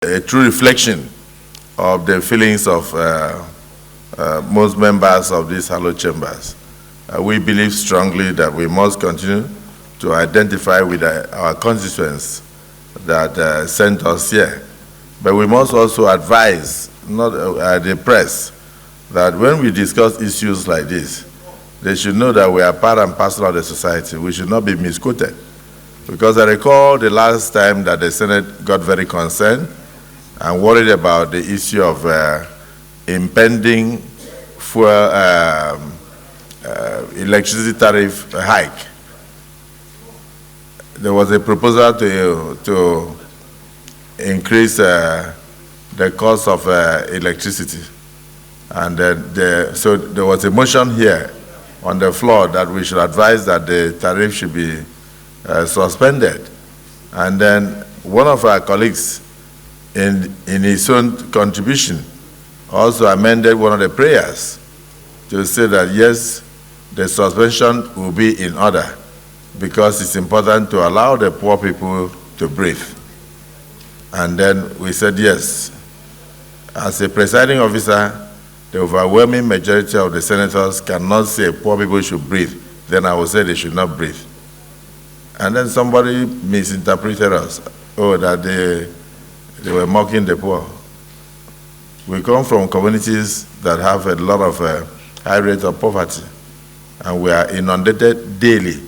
a true reflection of the feelings of most members of these hallowed chambers. We believe strongly that we must continue to identify with our constituents that sent us here. But we must also advise the press that when we discuss issues like this, they should know that we are part and parcel of the society. We should not be misquoted. Because I recall the last time that the Senate got very concerned and worried about the issue of impending fuel electricity tariff hike. There was a proposal to increase the cost of electricity. And then so there was a motion here on the floor that we should advise that the tariff should be suspended. And then one of our colleagues in his own contribution also amended one of the prayers to say that yes, the suspension will be in order because it's important to allow the poor people to breathe. And then we said yes. As a presiding officer, the overwhelming majority of the senators cannot say poor people should breathe. Then I would say they should not breathe. And then somebody misinterpreted us. Oh, that they were mocking the poor. We come from communities that have a lot of high rates of poverty. And we are inundated daily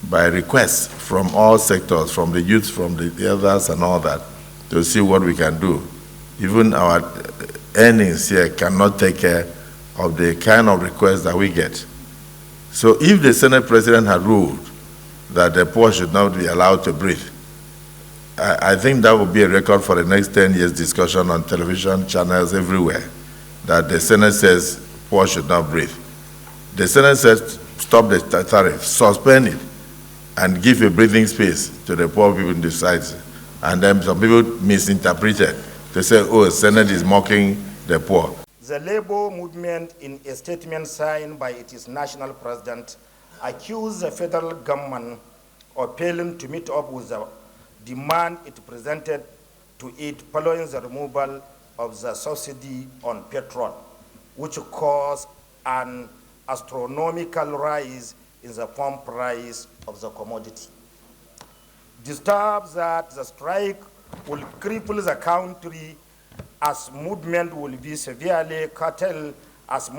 by requests from all sectors, from the youth, from the elders and all that, to see what we can do. Even our earnings here cannot take care of the kind of requests that we get. So if the Senate President had ruled that the poor should not be allowed to breathe, I think that would be a record for the next 10 years discussion on television channels everywhere, that the Senate says poor should not breathe. The Senate says stop the tariff, suspend it, and give a breathing space to the poor people in the society. And then some people misinterpreted. They say, oh, the Senate is mocking the poor. The labor movement, in a statement signed by its national president, accused the federal government of failing to meet up with the demand it presented to it following the removal of the subsidy on petrol, which caused an astronomical rise in the pump price of the commodity. Disturbs that the strike will cripple the country as movement will be severely curtailed as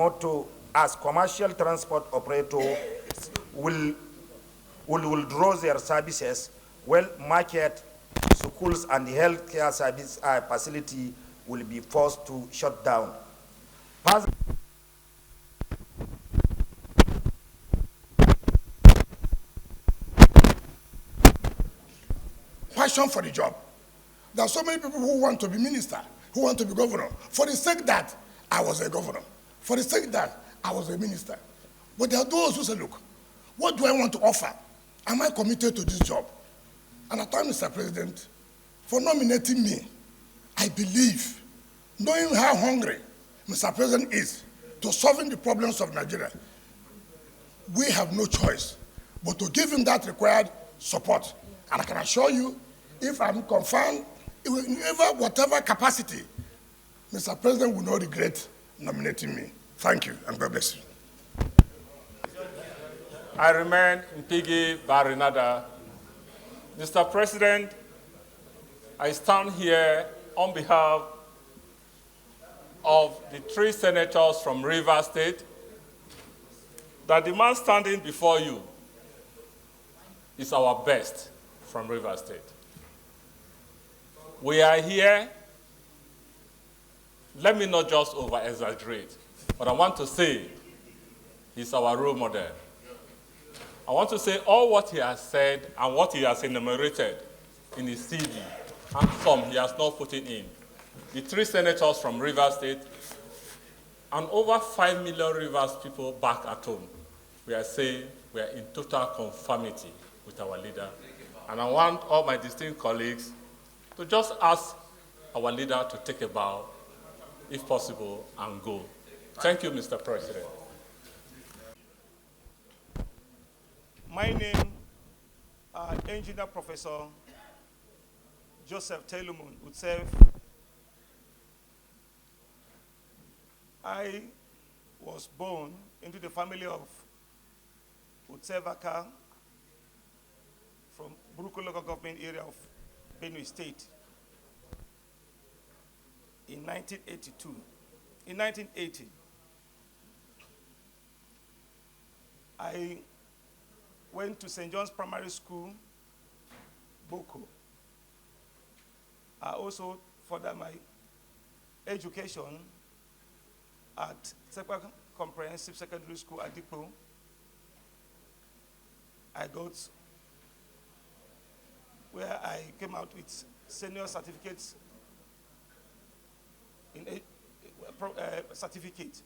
commercial transport operators will withdraw their services, while market, schools, and healthcare service facility will be forced to shut down. Passion for the job. There are so many people who want to be minister, who want to be governor, for the sake that I was a governor, for the sake that I was a minister. But there are those who say, look, what do I want to offer? Am I committed to this job? And I thank Mr. President for nominating me. I believe, knowing how hungry Mr. President is to solving the problems of Nigeria, we have no choice but to give him that required support. And I can assure you, if I'm confirmed, in whatever capacity, Mr. President will not regret nominating me. Thank you, and God bless you. I remain Mpigi Barinada. Mr. President, I stand here on behalf of the 3 senators from Rivers State that the man standing before you is our best from Rivers State. We are here, let me not just over-exaggerate, but I want to say he's our role model. I want to say all what he has said and what he has enumerated in his CV, and some he has not put it in. The 3 senators from Rivers State and over 5 million Rivers people back at home, we are saying we are in total conformity with our leader. And I want all my distinct colleagues to just ask our leader to take a bow, if possible, and go. Thank you, Mr. President. My name, Engineer Professor Joseph Telumun Utsev, I was born into the family of Utsevaka from Buruku local government area of Benue State in 1982. In 1980, I went to St. John's Primary School, Boko. I also furthered my education at Ekpa Comprehensive Secondary School, Adipo. I got where I came out with senior certificates in certificate